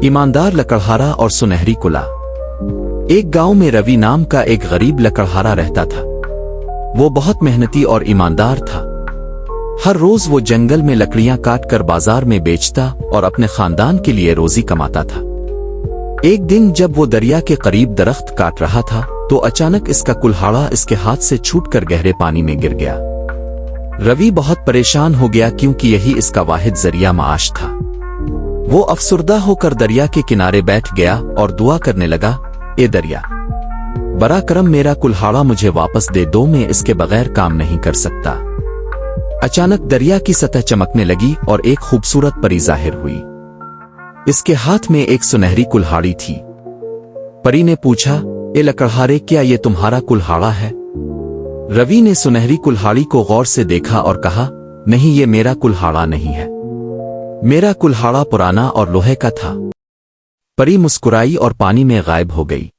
ईमानदार लकड़हारा और सुनहरी कुला। एक गांव में रवि नाम का एक गरीब लकड़हारा रहता था। वो बहुत मेहनती और ईमानदार था। हर रोज वो जंगल में लकड़ियां काट कर बाजार में बेचता और अपने खानदान के लिए रोजी कमाता था। एक दिन जब वो दरिया के करीब दरख्त काट रहा था तो अचानक इसका कुल्हाड़ा इसके हाथ से छूटकर गहरे पानी में गिर गया। रवि बहुत परेशान हो गया क्योंकि यही इसका वाहिद जरिया माश था। वो अफसुर्दा होकर दरिया के किनारे बैठ गया और दुआ करने लगा, ए दरिया, बरा करम मेरा कुल्हाड़ा मुझे वापस दे दो, मैं इसके बगैर काम नहीं कर सकता। अचानक दरिया की सतह चमकने लगी और एक खूबसूरत परी जाहिर हुई। इसके हाथ में एक सुनहरी कुल्हाड़ी थी। परी ने पूछा, ए लकड़हारे, क्या ये तुम्हारा कुल्हाड़ा है? रवि ने सुनहरी कुल्हाड़ी को गौर से देखा और कहा, नहीं, ये मेरा कुल्हाड़ा नहीं है। मेरा कुल्हाड़ा पुराना और लोहे का था। परी मुस्कुराई और पानी में गायब हो गई।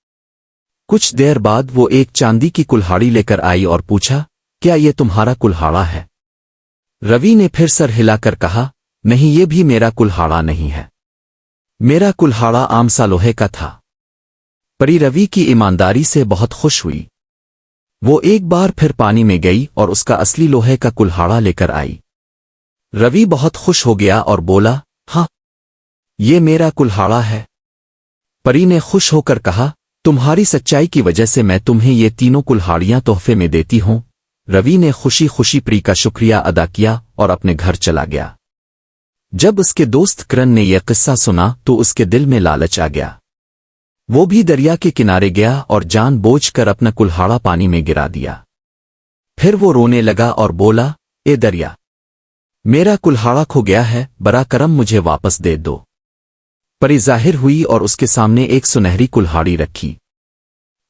कुछ देर बाद वो एक चांदी की कुल्हाड़ी लेकर आई और पूछा, क्या ये तुम्हारा कुल्हाड़ा है? रवि ने फिर सर हिलाकर कहा, नहीं, ये भी मेरा कुल्हाड़ा नहीं है। मेरा कुल्हाड़ा आम सा लोहे का था। परी रवि की ईमानदारी से बहुत खुश हुई। वो एक बार फिर पानी में गई और उसका असली लोहे का कुल्हाड़ा लेकर आई। रवि बहुत खुश हो गया और बोला, हाँ, ये मेरा कुल्हाड़ा है। परी ने खुश होकर कहा, तुम्हारी सच्चाई की वजह से मैं तुम्हें ये तीनों कुल्हाड़ियां तोहफे में देती हूं। रवि ने खुशी खुशी परी का शुक्रिया अदा किया और अपने घर चला गया। जब उसके दोस्त किरण ने यह किस्सा सुना तो उसके दिल में लालच आ गया। वो भी दरिया के किनारे गया और जानबूझकर अपना कुल्हाड़ा पानी में गिरा दिया। फिर वो रोने लगा और बोला, ए दरिया, मेरा कुल्हाड़ा खो गया है, बरा करम मुझे वापस दे दो। परी जाहिर हुई और उसके सामने एक सुनहरी कुल्हाड़ी रखी।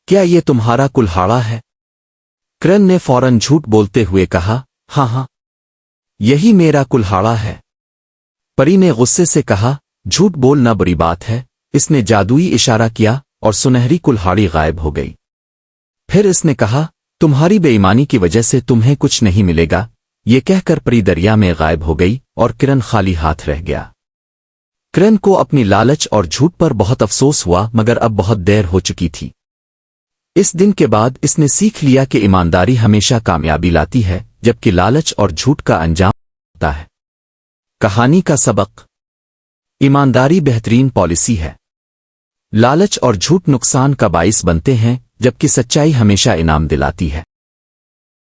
क्या ये तुम्हारा कुल्हाड़ा है? किरण ने फौरन झूठ बोलते हुए कहा, हाँ हाँ, यही मेरा कुल्हाड़ा है। परी ने गुस्से से कहा, झूठ बोलना बुरी बात है। इसने जादुई इशारा किया और सुनहरी कुल्हाड़ी गायब हो गई। फिर इसने कहा, तुम्हारी बेईमानी की वजह से तुम्हें कुछ नहीं मिलेगा। ये कहकर परी दरिया में गायब हो गई और किरण खाली हाथ रह गया। किरण को अपनी लालच और झूठ पर बहुत अफसोस हुआ, मगर अब बहुत देर हो चुकी थी। इस दिन के बाद इसने सीख लिया कि ईमानदारी हमेशा कामयाबी लाती है, जबकि लालच और झूठ का अंजाम होता है। कहानी का सबक: ईमानदारी बेहतरीन पॉलिसी है। लालच और झूठ नुकसान का बाइस बनते हैं, जबकि सच्चाई हमेशा इनाम दिलाती है।